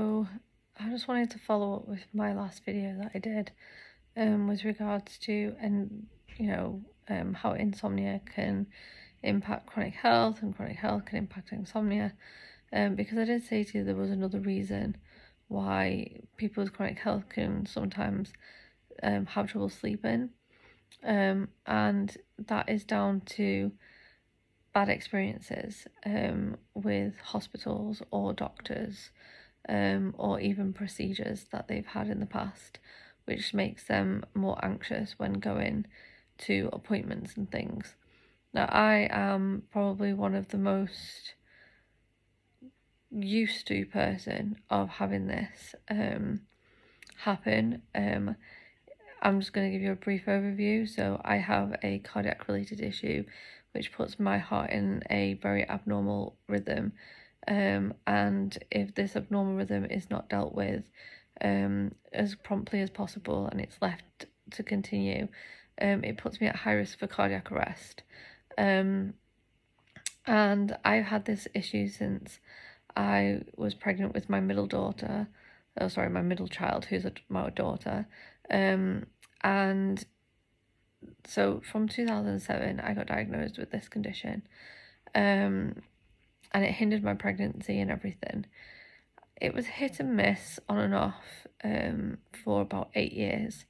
So I just wanted to follow up with my last video that I did with regards to how insomnia can impact chronic health and chronic health can impact insomnia, because I did say to you there was another reason why people with chronic health can sometimes have trouble sleeping, and that is down to bad experiences with hospitals or doctors, or even procedures that they've had in the past, which makes them more anxious when going to appointments and things. Now, I am probably one of the most used to person of having this happen. I'm just going to give you a brief overview. So I have a cardiac related issue which puts my heart in a very abnormal rhythm, and if this abnormal rhythm is not dealt with as promptly as possible and it's left to continue, it puts me at high risk for cardiac arrest. And I've had this issue since I was pregnant with my middle daughter. Oh, sorry, my middle child, who's my daughter. And so from 2007, I got diagnosed with this condition, and it hindered my pregnancy and everything. It was hit and miss on and off for about 8 years,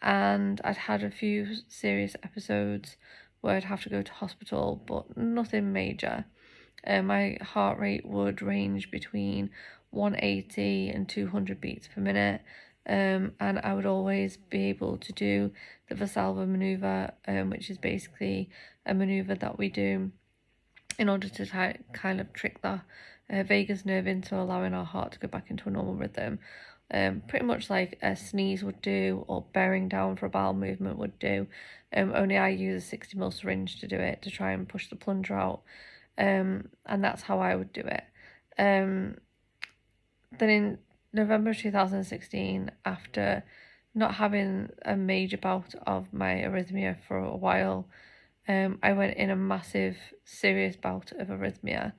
and I'd had a few serious episodes where I'd have to go to hospital, but nothing major. My heart rate would range between 180 and 200 beats per minute, and I would always be able to do the Valsalva maneuver, which is basically a maneuver that we do in order to kind of trick the vagus nerve into allowing our heart to go back into a normal rhythm. Pretty much like a sneeze would do, or bearing down for a bowel movement would do, only I use a 60ml syringe to do it, to try and push the plunger out, and that's how I would do it. Then in November 2016, after not having a major bout of my arrhythmia for a while, I went in a massive, serious bout of arrhythmia.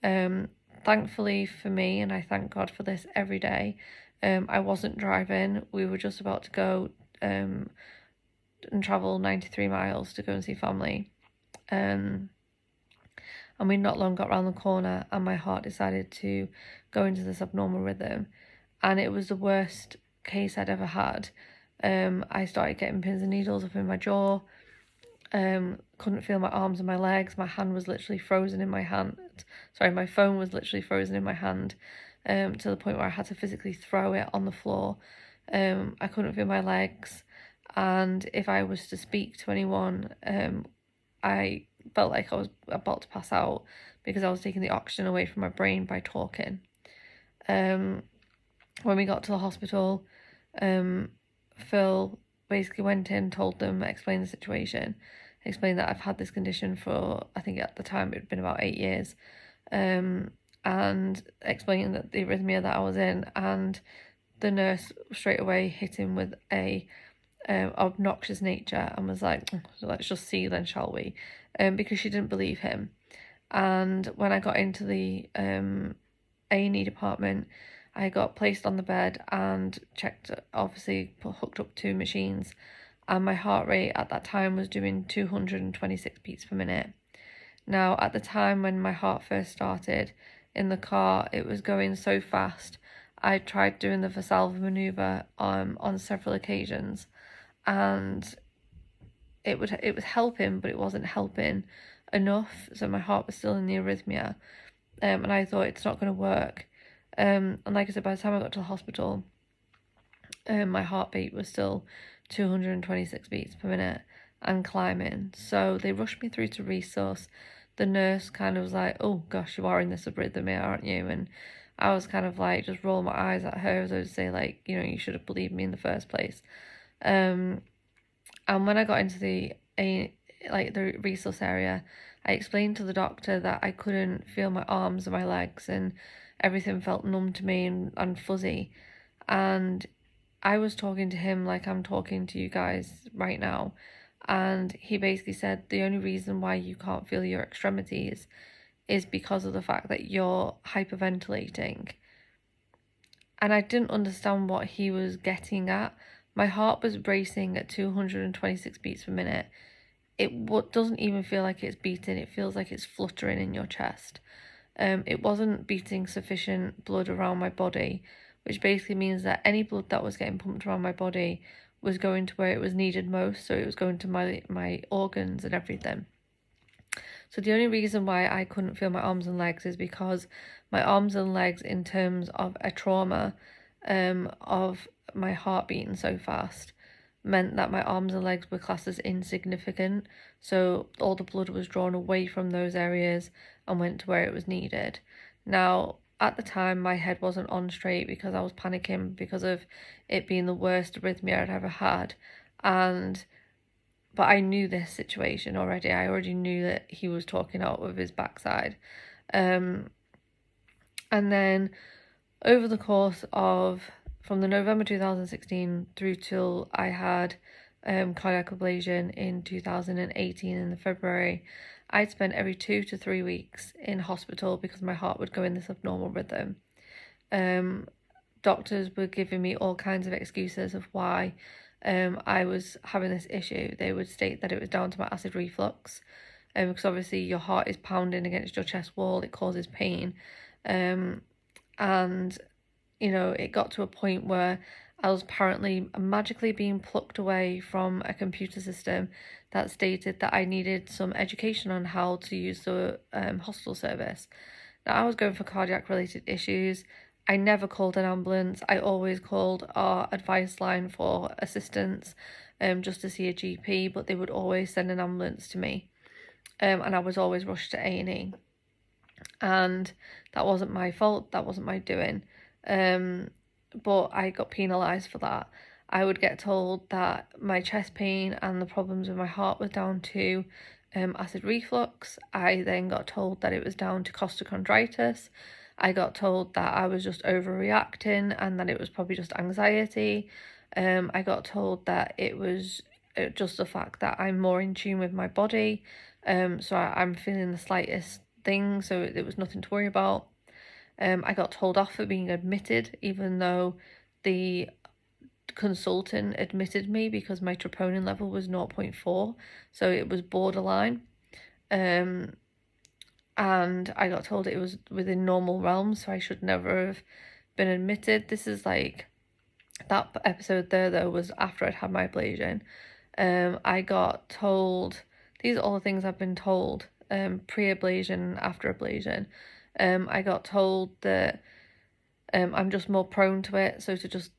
Thankfully for me, and I thank God for this every day, I wasn't driving. We were just about to go and travel 93 miles to go and see family. And we not long got around the corner and my heart decided to go into this abnormal rhythm. And it was the worst case I'd ever had. I started getting pins and needles up in my jaw. Couldn't feel my arms and my legs. My hand was literally frozen in my hand. Sorry, my phone was literally frozen in my hand, to the point where I had to physically throw it on the floor. I couldn't feel my legs, and if I was to speak to anyone, I felt like I was about to pass out because I was taking the oxygen away from my brain by talking. When we got to the hospital, Phil basically went in, told them, explained the situation, explained that I've had this condition for, I think at the time it'd been about 8 years, and explaining that the arrhythmia that I was in, and the nurse straight away hit him with a obnoxious nature and was like, let's just see then, shall we, because she didn't believe him. And when I got into the A&E department, I got placed on the bed and checked, obviously hooked up to machines, and my heart rate at that time was doing 226 beats per minute. Now, at the time when my heart first started in the car, it was going so fast. I tried doing the Valsalva maneuver on several occasions, and it was helping, but it wasn't helping enough. So my heart was still in the arrhythmia, and I thought it's not going to work. And like I said, by the time I got to the hospital, my heartbeat was still 226 beats per minute and climbing. So they rushed me through to resus. The nurse kind of was like, oh gosh, you are in this arrhythmia, aren't you? And I was kind of like, just roll my eyes at her as I would say, like, you know, you should have believed me in the first place. And when I got into the resus area, I explained to the doctor that I couldn't feel my arms or my legs, and everything felt numb to me and fuzzy. And I was talking to him like I'm talking to you guys right now, and he basically said the only reason why you can't feel your extremities is because of the fact that you're hyperventilating. and I didn't understand what he was getting at. My heart was racing at 226 beats per minute. It doesn't even feel like it's beating, it feels like it's fluttering in your chest. It wasn't beating sufficient blood around my body, which basically means that any blood that was getting pumped around my body was going to where it was needed most, so it was going to my organs and everything. So the only reason why I couldn't feel my arms and legs is because my arms and legs, in terms of a trauma of my heart beating so fast, meant that my arms and legs were classed as insignificant. So all the blood was drawn away from those areas and went to where it was needed. Now, at the time, my head wasn't on straight because I was panicking because of it being the worst arrhythmia I'd ever had. But I knew this situation already. I already knew that he was talking out of his backside. And then over the course of, from the November 2016 through till I had cardiac ablation in 2018 in the February, I'd spent every 2 to 3 weeks in hospital because my heart would go in this abnormal rhythm. Doctors were giving me all kinds of excuses of why I was having this issue. They would state that it was down to my acid reflux, because obviously your heart is pounding against your chest wall, it causes pain. And, you know, it got to a point where I was apparently magically being plucked away from a computer system that stated that I needed some education on how to use the hospital service. Now, I was going for cardiac related issues. I never called an ambulance. I always called our advice line for assistance, just to see a GP, but they would always send an ambulance to me. And I was always rushed to A&E. And that wasn't my fault, that wasn't my doing. But I got penalised for that. I would get told that my chest pain and the problems with my heart was down to acid reflux. I then got told that it was down to costochondritis. I got told that I was just overreacting and that it was probably just anxiety. I got told that it was just the fact that I'm more in tune with my body. So I'm feeling the slightest thing, so it was nothing to worry about. I got told off for being admitted, even though the consultant admitted me because my troponin level was 0.4, so it was borderline. And I got told it was within normal realms, so I should never have been admitted. This is like, that episode there though was after I'd had my ablation. I got told, these are all the things I've been told, pre-ablation, after ablation. I got told that I'm just more prone to it, so to just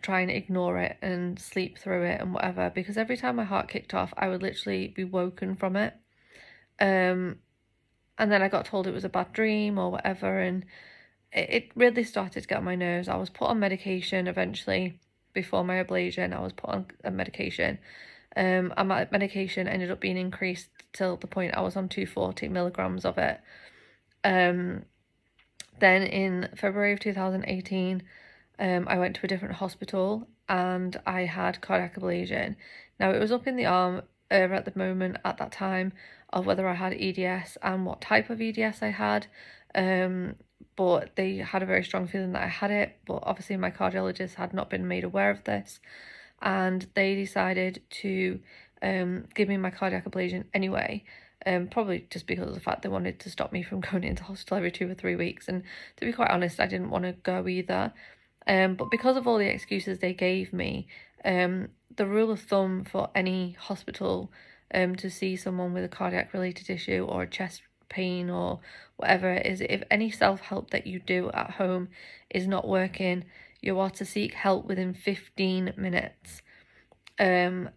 try and ignore it and sleep through it and whatever, because every time my heart kicked off, I would literally be woken from it. And then I got told it was a bad dream or whatever, and it really started to get on my nerves. I was put on medication eventually. Before my ablation, I was put on a medication. And my medication ended up being increased till the point I was on 240 milligrams of it. Then in February of 2018, I went to a different hospital and I had cardiac ablation. Now, it was up in the arm at the moment, at that time, of whether I had EDS and what type of EDS I had. But they had a very strong feeling that I had it, but obviously my cardiologist had not been made aware of this, and they decided to give me my cardiac ablation anyway, probably just because of the fact they wanted to stop me from going into hospital every 2 or 3 weeks, and to be quite honest, I didn't want to go either. But because of all the excuses they gave me, the rule of thumb for any hospital to see someone with a cardiac related issue or a chest pain or whatever is, if any self-help that you do at home is not working, you are to seek help within 15 minutes. And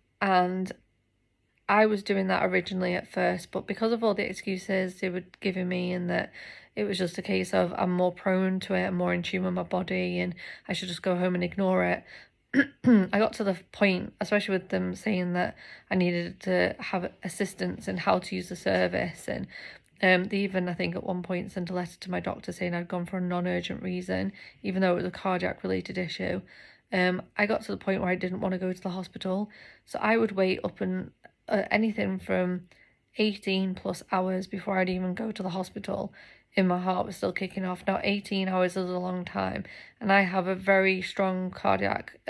I was doing that originally at first, but because of all the excuses they were giving me, and that it was just a case of I'm more prone to it, I'm more in tune with my body, and I should just go home and ignore it. I got to the point, especially with them saying that I needed to have assistance in how to use the service, and they even, I think, at one point sent a letter to my doctor saying I'd gone for a non-urgent reason, even though it was a cardiac-related issue. I got to the point where I didn't want to go to the hospital, so I would wait up and anything from 18 plus hours before I'd even go to the hospital. in my heart was still kicking off. Now 18 hours is a long time, and I have a very strong cardiac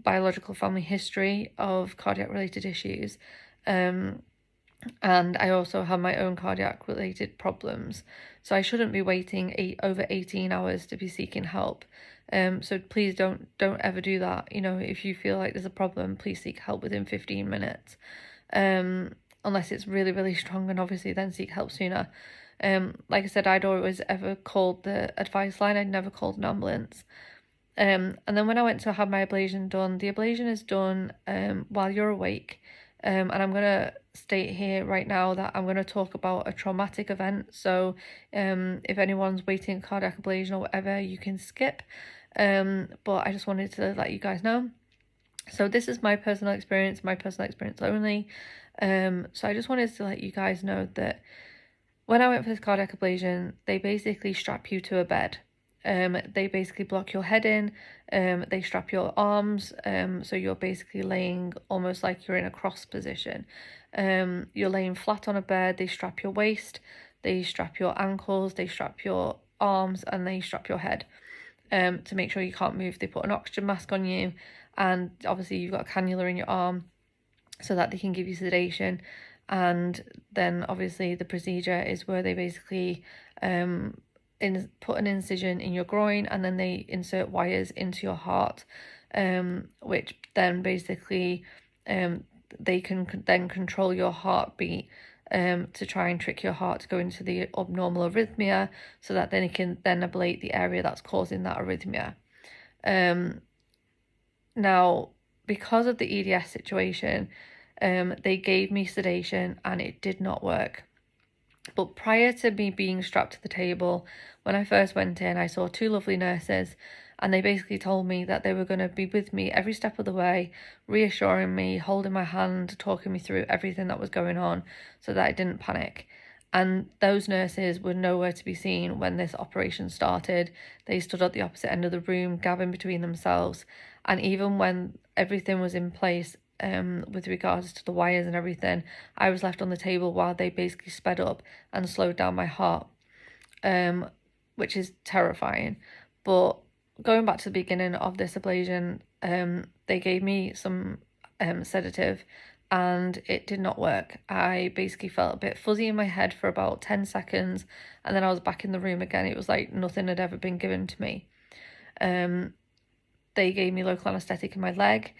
biological family history of cardiac related issues, and I also have my own cardiac related problems, so I shouldn't be waiting over 18 hours to be seeking help. So please don't ever do that. You know, if you feel like there's a problem, please seek help within 15 minutes. Unless it's really, really strong, and obviously then seek help sooner. Like I said, I'd always ever called the advice line. I'd never called an ambulance. And then when I went to have my ablation done, the ablation is done while you're awake. And I'm going to state here right now that I'm going to talk about a traumatic event. So if anyone's waiting cardiac ablation or whatever, you can skip. But I just wanted to let you guys know. So this is my personal experience only. So I just wanted to let you guys know that when I went for this cardiac ablation, they basically strap you to a bed. They basically block your head in, they strap your arms, so you're basically laying almost like you're in a cross position. You're laying flat on a bed, they strap your waist, they strap your ankles, they strap your arms, and they strap your head to make sure you can't move. They put an oxygen mask on you, and obviously you've got a cannula in your arm so that they can give you sedation. And then obviously the procedure is where they basically put an incision in your groin, and then they insert wires into your heart, which then basically they can then control your heartbeat to try and trick your heart to go into the abnormal arrhythmia, so that then it can then ablate the area that's causing that arrhythmia. Now, because of the EDS situation, they gave me sedation and it did not work. But prior to me being strapped to the table, when I first went in, I saw two lovely nurses, and they basically told me that they were going to be with me every step of the way, reassuring me, holding my hand, talking me through everything that was going on so that I didn't panic. And those nurses were nowhere to be seen when this operation started. They stood at the opposite end of the room, gabbing between themselves. And even when everything was in place, with regards to the wires and everything, I was left on the table while they basically sped up and slowed down my heart, which is terrifying. But going back to the beginning of this ablation, they gave me some sedative, and it did not work. I basically felt a bit fuzzy in my head for about 10 seconds, and then I was back in the room again. It was like nothing had ever been given to me. They gave me local anaesthetic in my leg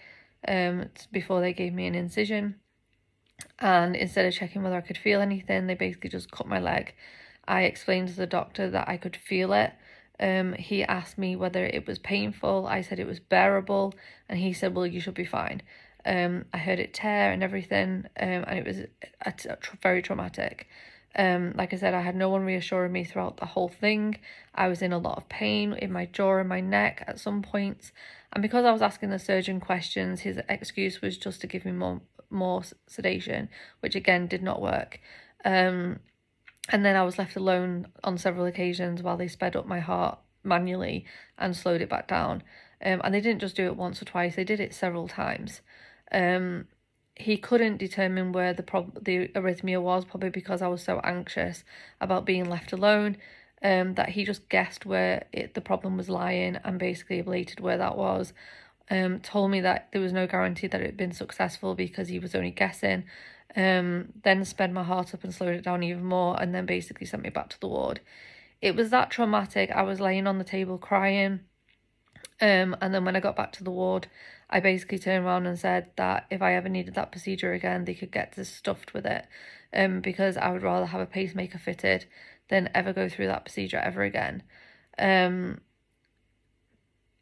before they gave me an incision, and instead of checking whether I could feel anything, they basically just cut my leg. I explained to the doctor that I could feel it. He asked me whether it was painful. I said it was bearable, and he said, well, you should be fine. I heard it tear and everything, and it was very traumatic. Like I said, I had no one reassuring me throughout the whole thing. I was in a lot of pain in my jaw and my neck at some points, and because I was asking the surgeon questions, his excuse was just to give me more sedation, which again did not work. And then I was left alone on several occasions while they sped up my heart manually and slowed it back down. And they didn't just do it once or twice, they did it several times. He couldn't determine where the arrhythmia was, probably because I was so anxious about being left alone, that he just guessed where the problem was lying and basically ablated where that was. Told me that there was no guarantee that it had been successful because he was only guessing. Then sped my heart up and slowed it down even more, and then basically sent me back to the ward. It was that traumatic. I was laying on the table crying. And then when I got back to the ward, I basically turned around and said that if I ever needed that procedure again, they could get stuffed with it, because I would rather have a pacemaker fitted than ever go through that procedure ever again. I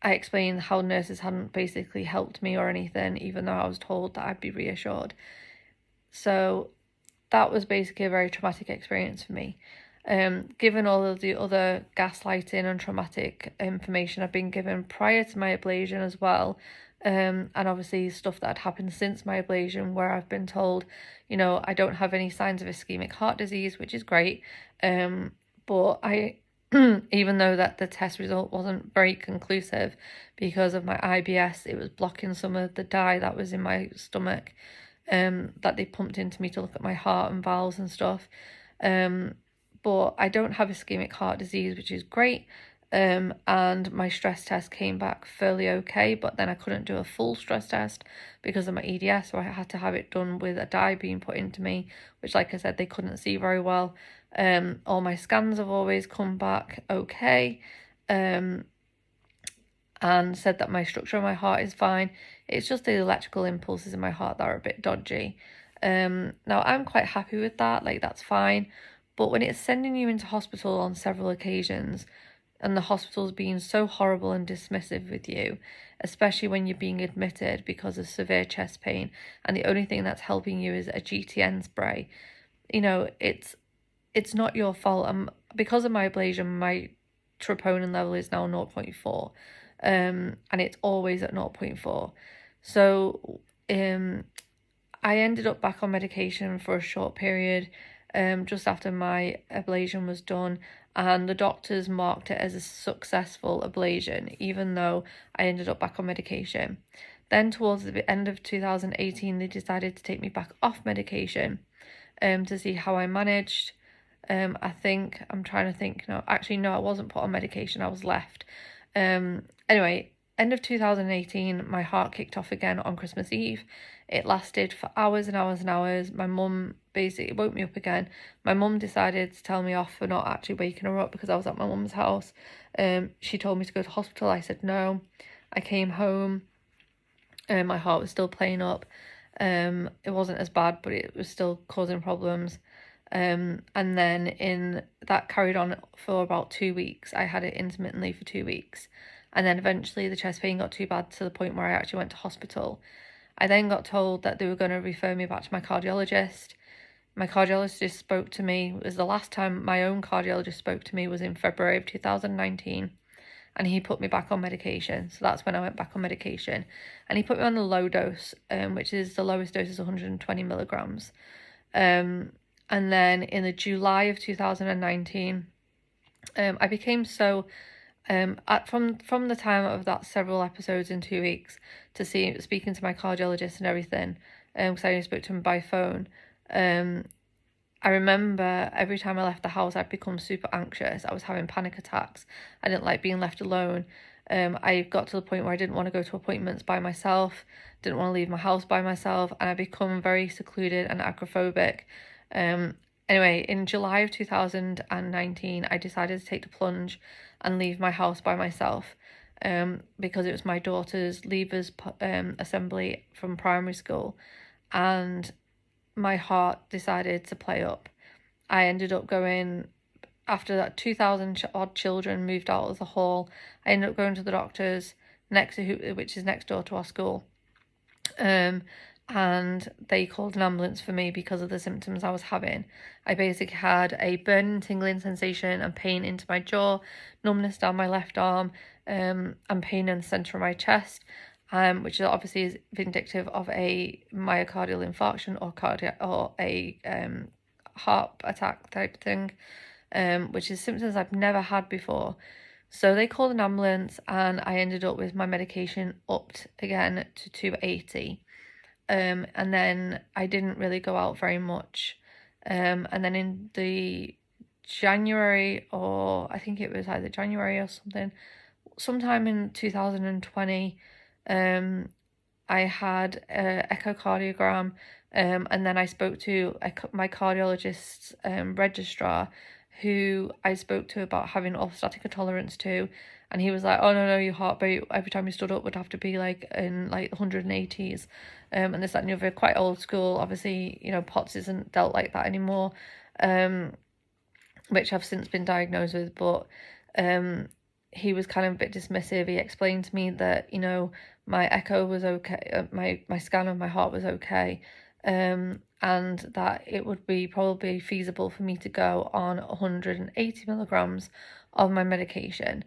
explained how nurses hadn't basically helped me or anything, even though I was told that I'd be reassured. So that was basically a very traumatic experience for me. Given all of the other gaslighting and traumatic information I've been given prior to my ablation as well, and obviously stuff that had happened since my ablation, where I've been told, you know, I don't have any signs of ischemic heart disease, which is great, but I even though that the test result wasn't very conclusive because of my IBS, it was blocking some of the dye that was in my stomach, that they pumped into me to look at my heart and valves and stuff. but I don't have ischemic heart disease, which is great. And my stress test came back fairly okay, but then I couldn't do a full stress test because of my EDS, so I had to have it done with a dye being put into me, which, like I said, they couldn't see very well. All my scans have always come back okay, and said that my structure of my heart is fine. It's just the electrical impulses in my heart that are a bit dodgy. Now I'm quite happy with that, like that's fine. But when it's sending you into hospital on several occasions, and the hospital's being so horrible and dismissive with you, especially when you're being admitted because of severe chest pain, and the only thing that's helping you is a GTN spray, you know, it's not your fault. Because of my ablation, my troponin level is now 0.4, and it's always at 0.4. So I ended up back on medication for a short period, just after my ablation was done, and the doctors marked it as a successful ablation, even though I ended up back on medication. Then towards the end of 2018, they decided to take me back off medication, to see how I managed. I'm trying to think, no, I wasn't put on medication, I was left. Anyway, end of 2018, my heart kicked off again on Christmas Eve. It lasted for hours and hours and hours. My mum basically woke me up again. My mum decided to tell me off for not actually waking her up because I was at my mum's house. She told me to go to hospital. I said no. I came home. My heart was still playing up. It wasn't as bad, but it was still causing problems. And then that carried on for about 2 weeks. I had it intermittently for 2 weeks. And then eventually the chest pain got too bad to the point where I actually went to hospital. I then got told that they were going to refer me back to my cardiologist. My cardiologist spoke to me. It was the last time my own cardiologist spoke to me was in February of 2019. And he put me back on medication. So that's when I went back on medication. And he put me on the low dose, which is the lowest dose is 120 milligrams. And then in the July of 2019, I became so... from the time of that several episodes in 2 weeks to speaking to my cardiologist and everything, because I only spoke to him by phone, I remember every time I left the house I'd become super anxious. I was having panic attacks. I didn't like being left alone. I got to the point where I didn't want to go to appointments by myself, didn't want to leave my house by myself, and I become very secluded and agoraphobic. Anyway, in July of 2019, I decided to take the plunge and leave my house by myself, because it was my daughter's leavers assembly from primary school, and my heart decided to play up. I ended up going, after that 2,000 odd children moved out of the hall, I ended up going to the doctor's which is next door to our school. And they called an ambulance for me because of the symptoms I was having. I basically had a burning, tingling sensation and pain into my jaw, numbness down my left arm, and pain in the centre of my chest, which obviously is vindictive of a myocardial infarction or a heart attack type thing, which is symptoms I've never had before. So they called an ambulance, and I ended up with my medication upped again to 280. And then I didn't really go out very much. And then in the January, or I think it was either January or sometime in 2020, I had an echocardiogram, and then I spoke to my cardiologist's registrar, who I spoke to about having orthostatic intolerance to, and he was like, oh no, your heartbeat every time you stood up would have to be like in like 180s, and this, that, and the other, quite old school. Obviously, you know, POTS isn't dealt like that anymore, which I've since been diagnosed with, but he was kind of a bit dismissive. He explained to me that, you know, my echo was okay, my scan of my heart was okay, and that it would be probably feasible for me to go on 180 milligrams of my medication.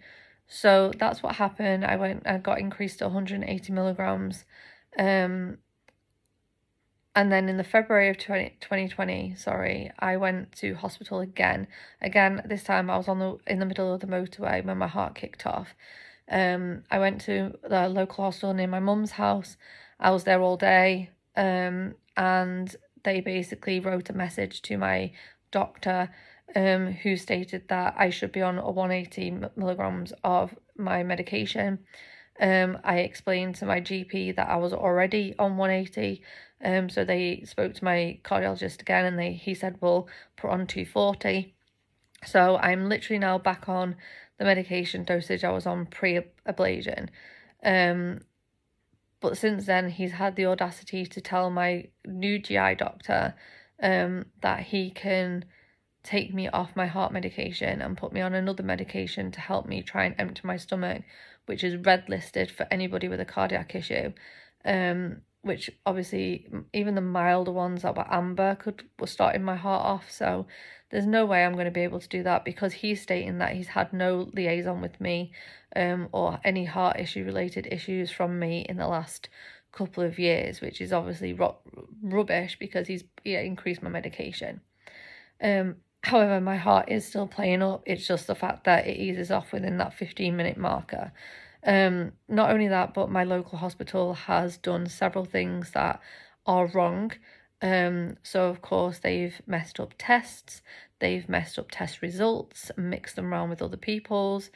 So that's what happened. I got increased to 180 milligrams. And then in the February of 2020, I went to hospital again. Again, this time I was in the middle of the motorway when my heart kicked off. I went to the local hospital near my mum's house. I was there all day, and they basically wrote a message to my doctor, who stated that I should be on a 180 milligrams of my medication. I explained to my GP that I was already on 180. So they spoke to my cardiologist again, and he said, well, put on 240. So I'm literally now back on the medication dosage I was on pre-ablation. But since then, he's had the audacity to tell my new GI doctor that he can take me off my heart medication and put me on another medication to help me try and empty my stomach, which is red listed for anybody with a cardiac issue. Which obviously even the milder ones that were amber were starting my heart off. So there's no way I'm going to be able to do that, because he's stating that he's had no liaison with me or any heart issue related issues from me in the last couple of years, which is obviously rubbish, because he's increased my medication. However, my heart is still playing up. It's just the fact that it eases off within that 15-minute marker. Not only that, but my local hospital has done several things that are wrong. So of course they've messed up tests, they've messed up test results, mixed them around with other people's.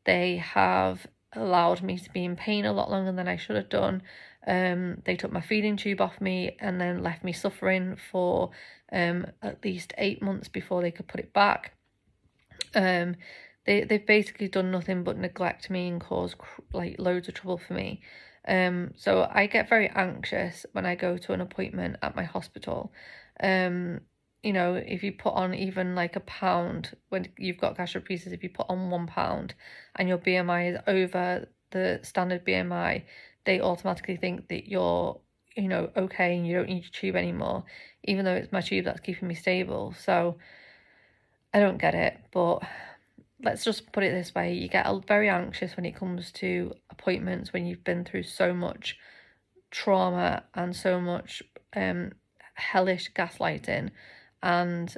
They have allowed me to be in pain a lot longer than I should have done. They took my feeding tube off me and then left me suffering for at least 8 months before they could put it back. They've basically done nothing but neglect me and cause like loads of trouble for me. So I get very anxious when I go to an appointment at my hospital. You know, if you put on even like a pound, when you've got gastroparesis, if you put on 1 pound and your BMI is over the standard BMI, they automatically think that you're, you know, okay and you don't need your tube anymore, even though it's my tube that's keeping me stable. So I don't get it, but let's just put it this way. You get very anxious when it comes to appointments when you've been through so much trauma and so much hellish gaslighting and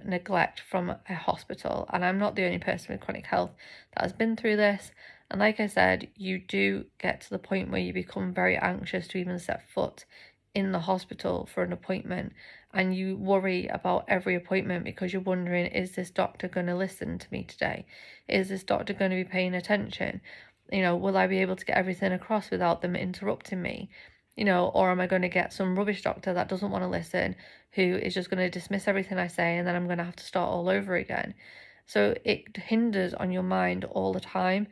neglect from a hospital. And I'm not the only person with chronic health that has been through this. And like I said, you do get to the point where you become very anxious to even set foot in the hospital for an appointment, and you worry about every appointment because you're wondering, is this doctor going to listen to me today? Is this doctor going to be paying attention? You know, will I be able to get everything across without them interrupting me? You know, or am I going to get some rubbish doctor that doesn't want to listen, who is just going to dismiss everything I say, and then I'm going to have to start all over again? So it hinders on your mind all the time.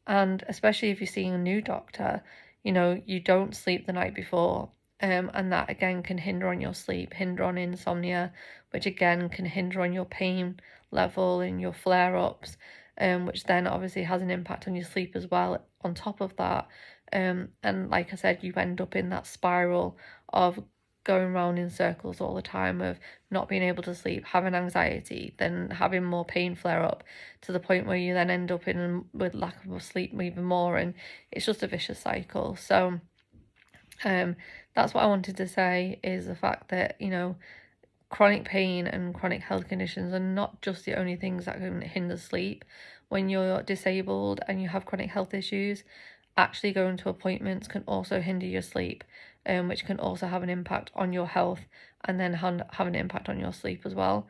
And especially if you're seeing a new doctor, you know, you don't sleep the night before. And that again can hinder on your sleep, hinder on insomnia, which again can hinder on your pain level and your flare-ups, which then obviously has an impact on your sleep as well on top of that. And like I said, you end up in that spiral of going round in circles all the time, of not being able to sleep, having anxiety, then having more pain flare up, to the point where you then end up in with lack of sleep even more, and it's just a vicious cycle. So that's what I wanted to say, is the fact that, you know, chronic pain and chronic health conditions are not just the only things that can hinder sleep. When you're disabled and you have chronic health issues, actually going to appointments can also hinder your sleep, which can also have an impact on your health, and then have an impact on your sleep as well.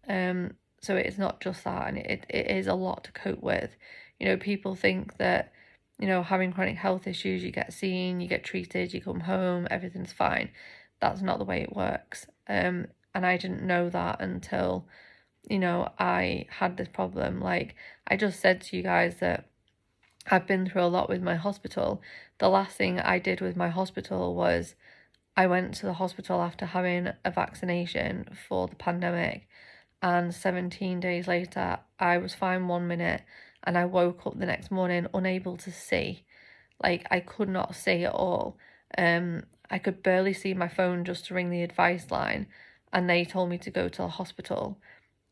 So it's not just that, and it is a lot to cope with. You know, people think that, you know, having chronic health issues, you get seen, you get treated, you come home, everything's fine. That's not the way it works. And I didn't know that until, you know, I had this problem. Like I just said to you guys that I've been through a lot with my hospital. The last thing I did with my hospital was I went to the hospital after having a vaccination for the pandemic, and 17 days later I was fine 1 minute and I woke up the next morning unable to see. Like I could not see at all. I could barely see my phone just to ring the advice line, and they told me to go to the hospital.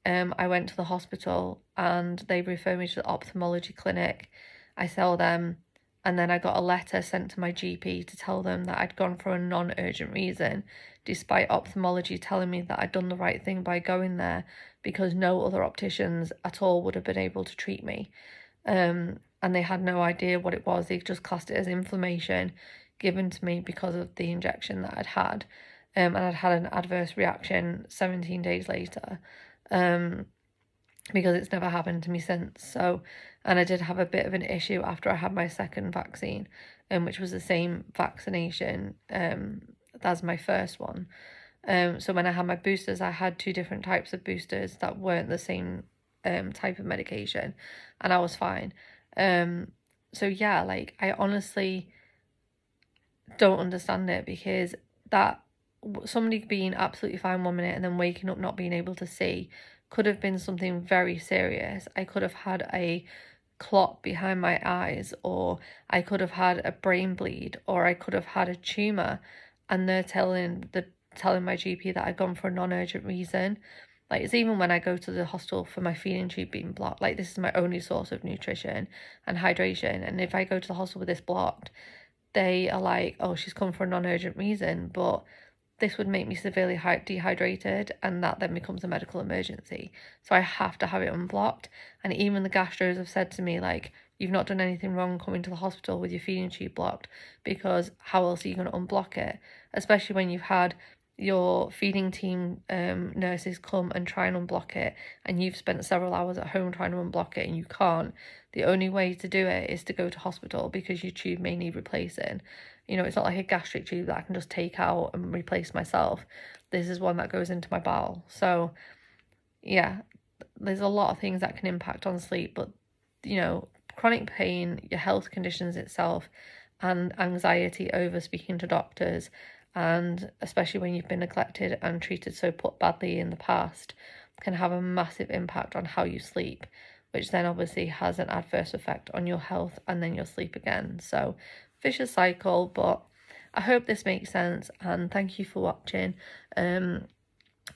I went to the hospital and they referred me to the ophthalmology clinic. I saw them, and then I got a letter sent to my GP to tell them that I'd gone for a non-urgent reason, despite ophthalmology telling me that I'd done the right thing by going there, because no other opticians at all would have been able to treat me. And they had no idea what it was. They just classed it as inflammation given to me because of the injection that I'd had. And I'd had an adverse reaction 17 days later. because it's never happened to me since. So, and I did have a bit of an issue after I had my second vaccine, which was the same vaccination as my first one. So when I had my boosters, I had two different types of boosters that weren't the same type of medication, and I was fine. So yeah, like, I honestly don't understand it, because that somebody being absolutely fine 1 minute and then waking up not being able to see could have been something very serious. I could have had a clot behind my eyes, or I could have had a brain bleed, or I could have had a tumor, and they're telling my GP that I've gone for a non-urgent reason. Like, it's even when I go to the hospital for my feeding tube being blocked. Like, this is my only source of nutrition and hydration, and if I go to the hospital with this blocked, they are like, oh, she's come for a non-urgent reason, but this would make me severely dehydrated, and that then becomes a medical emergency. So I have to have it unblocked. And even the gastros have said to me, like, you've not done anything wrong coming to the hospital with your feeding tube blocked, because how else are you going to unblock it? Especially when you've had your feeding team nurses come and try and unblock it, and you've spent several hours at home trying to unblock it and you can't. The only way to do it is to go to hospital, because your tube may need replacing. You know, it's not like a gastric tube that I can just take out and replace myself. This is one that goes into my bowel. So yeah, there's a lot of things that can impact on sleep, but you know, chronic pain, your health conditions itself, and anxiety over speaking to doctors, and especially when you've been neglected and treated so badly in the past, can have a massive impact on how you sleep, which then obviously has an adverse effect on your health and then your sleep again. So, vicious cycle, but I hope this makes sense, and thank you for watching. I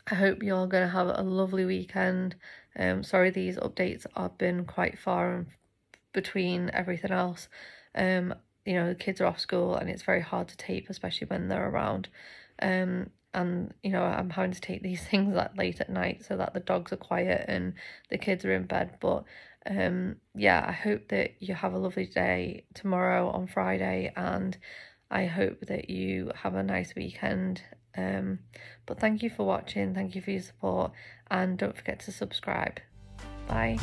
hope you're going to have a lovely weekend. Sorry these updates have been quite far and between everything else. You know, the kids are off school and it's very hard to tape, especially when they're around. And you know, I'm having to take these things that late at night so that the dogs are quiet and the kids are in bed. But yeah, I hope that you have a lovely day tomorrow on Friday, and I hope that you have a nice weekend. But thank you for watching, thank you for your support, and don't forget to subscribe. Bye.